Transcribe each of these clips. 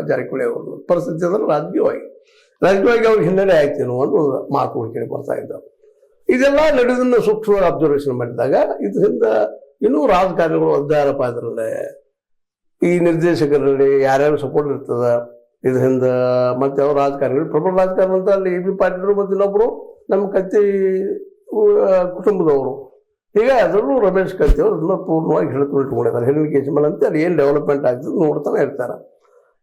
ಜಾರಕಿಹೊಳಿ ಅವರು ಪರಿಸ್ಥಿತಿ ಅಂದ್ರೆ ರಾಜಕೀಯವಾಗಿ ಅವ್ರಿಗೆ ಹಿನ್ನಡೆ ಆಯ್ತೇನೋ ಅನ್ನೋ ಒಂದು ಮಾತು ಹುಡುಕಿ ಬರ್ತಾ ಇದ್ದಾವೆ. ಇದೆಲ್ಲ ನಡೆದನ್ನು ಸೂಕ್ಷ್ಮವಾಗಿ ಅಬ್ಸರ್ವೇಷನ್ ಮಾಡಿದಾಗ ಇದರಿಂದ ಇನ್ನೂ ರಾಜಕಾರಣಿಗಳು ಒದ್ದಾರಪ್ಪ ಇದರಲ್ಲಿ ಈ ನಿರ್ದೇಶಕರಲ್ಲಿ ಯಾರ್ಯಾರು ಸಪೋರ್ಟ್ ಇರ್ತದ ಇದರಿಂದ. ಮತ್ತೆ ಅವ್ರ ರಾಜಕಾರಣಿಗಳು ಪ್ರಬಲ ರಾಜಕಾರಣ ಅಂತ ಅಲ್ಲಿ ಎ ಬಿ ಪಾಟೀಲ್ ಮತ್ತು ಇನ್ನೊಬ್ರು ನಮ್ಮ ಕತ್ತಿ ಕುಟುಂಬದವರು. ಈಗ ಅದರಲ್ಲೂ ರಮೇಶ್ ಕತ್ತಿ ಅವರು ಅದನ್ನ ಪೂರ್ಣವಾಗಿ ಇಟ್ಕೊಂಡಿದ್ದಾರೆ. ಹೆಣ್ಣಿನ ಕೇಸ್ ಮೇಲೆ ಅಂತ ಅಲ್ಲಿ ಏನು ಡೆವಲಪ್ಮೆಂಟ್ ಆಗ್ತದೆ ನೋಡ್ತಾನೆ ಇರ್ತಾರೆ.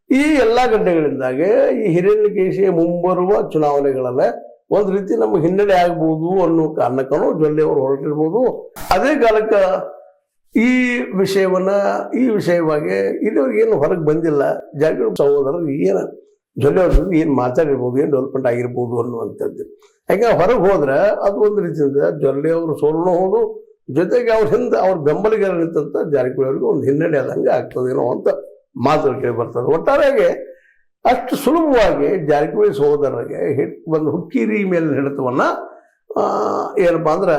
ಈ ಎಲ್ಲ ಗಡ್ಡೆಗಳಿಂದಾಗೆ ಈ ಹಿರಣ್ಯಕೇಶಿಯ ಮುಂಬರುವ ಚುನಾವಣೆಗಳಲ್ಲೇ ಒಂದು ರೀತಿ ನಮ್ಗೆ ಹಿನ್ನಡೆ ಆಗ್ಬೋದು ಅನ್ನೋ ಕಾರಣಕ್ಕೂ ಜೊಲ್ಲೆ ಅವರು ಹೊರಟಿರ್ಬೋದು. ಅದೇ ಕಾಲಕ್ಕೆ ಈ ವಿಷಯವಾಗಿ ಇಲ್ಲಿವರೆಗೆ ಏನು ಹೊರಗೆ ಬಂದಿಲ್ಲ. ಜಾರಕಿಹೊಳಿ ಸಹೋದರರು ಏನು ಜೊಲ್ಲೆ ಅವ್ರ ಏನು ಮಾತಾಡಿರ್ಬೋದು, ಏನು ಡೆವಲಪ್ಮೆಂಟ್ ಆಗಿರ್ಬೋದು ಅನ್ನುವಂಥದ್ದು. ಯಾಕೆ ಹೊರಗೆ ಹೋದ್ರೆ ಅದು ಒಂದು ರೀತಿಯಿಂದ ಜೊಲ್ಲೆ ಅವರು ಸೋಲೂ ಹೋದು, ಜೊತೆಗೆ ಅವ್ರ ಹಿಂದೆ ಅವ್ರ ಬೆಂಬಲಿಗರ ನಿಂತಂತ ಜಾರಕಿಹೊಳಿ ಅವ್ರಿಗೆ ಒಂದು ಹಿನ್ನಡೆ ಆದಂಗೆ ಆಗ್ತದೇನೋ ಅಂತ ಮಾತುಗಳು ಕೇಳಿ ಬರ್ತದೆ. ಒಟ್ಟಾರೆಯಾಗಿ ಅಷ್ಟು ಸುಲಭವಾಗಿ ಜಾರಕಿಹೊಳಿ ಸಹೋದರರಿಗೆ ಒಂದು ಹುಕ್ಕೀರಿ ಮೇಲೆ ಹಿಡಿತವನ್ನ ಏನಪ್ಪಾ ಅಂದ್ರೆ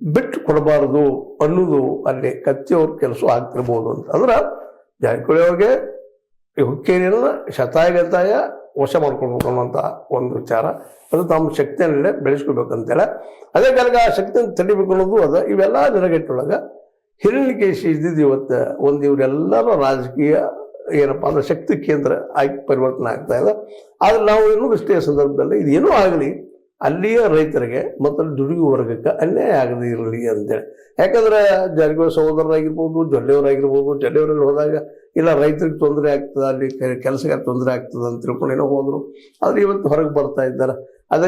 ಬಿಟ್ಟು ಕೊಡಬಾರದು ಅನ್ನೋದು ಅಲ್ಲಿ ಕತ್ತಿಯವ್ರ ಕೆಲಸ ಆಗ್ತಿರ್ಬೋದು ಅಂತ. ಅಂದ್ರೆ ಜಾರಕಿಹೊಳಿ ಅವ್ರಿಗೆ ಈ ಹುಕ್ಕೇರಿಯನ್ನ ಶತಾಯಗತಾಯ ವಶ ಮಾಡ್ಕೊಳ್ಬೇಕು ಅನ್ನುವಂಥ ಒಂದು ವಿಚಾರ. ಅದು ತಮ್ಮ ಶಕ್ತಿಯನ್ನೆಲ್ಲ ಬೆಳೆಸ್ಕೊಳ್ಬೇಕಂತೇಳ. ಅದೇ ಕಾಲಕ್ಕೆ ಆ ಶಕ್ತಿಯನ್ನು ತಡಿಬೇಕು ಅನ್ನೋದು ಅದ. ಇವೆಲ್ಲ ನೆರಗಟ್ಟೊಳಗೆ ಹಿರಣ್ಯಕೇಶಿ ಇದ್ದಿದ್ದು ಇವತ್ತು ಒಂದು ಇವರೆಲ್ಲರ ರಾಜಕೀಯ ಏನಪ್ಪ ಅಂದ್ರೆ ಶಕ್ತಿ ಕೇಂದ್ರ ಆಗಿ ಪರಿವರ್ತನೆ ಆಗ್ತಾ ಇದೆ. ಆದ್ರೆ ನಾವು ಇನ್ನೊಂದಿಷ್ಟೇ ಸಂದರ್ಭದಲ್ಲಿ ಇದೇನೂ ಆಗಲಿ ಅಲ್ಲಿಯ ರೈತರಿಗೆ ಮತ್ತು ದುಡಿಯುವ ವರ್ಗಕ್ಕೆ ಅನ್ಯಾಯ ಆಗದೇ ಇರಲಿ ಅಂತೇಳಿ. ಯಾಕಂದ್ರೆ ಜಾರಕಿಹೊಳಿ ಸಹೋದರರಾಗಿರ್ಬೋದು, ಜೊಲ್ಲೆಯವರಾಗಿರ್ಬೋದು, ಜೊಲ್ಲೆಯವರಲ್ಲಿ ಹೋದಾಗ ಇಲ್ಲ ರೈತರಿಗೆ ತೊಂದರೆ ಆಗ್ತದೆ, ಅಲ್ಲಿ ಕೆಲಸಗಾರ ತೊಂದರೆ ಆಗ್ತದೆ ಅಂತ ತಿಳ್ಕೊಂಡು ಏನೋ ಹೋದ್ರು. ಆದ್ರೆ ಇವತ್ತು ಹೊರಗೆ ಬರ್ತಾ ಇದ್ದಾರೆ. ಅದಕ್ಕೆ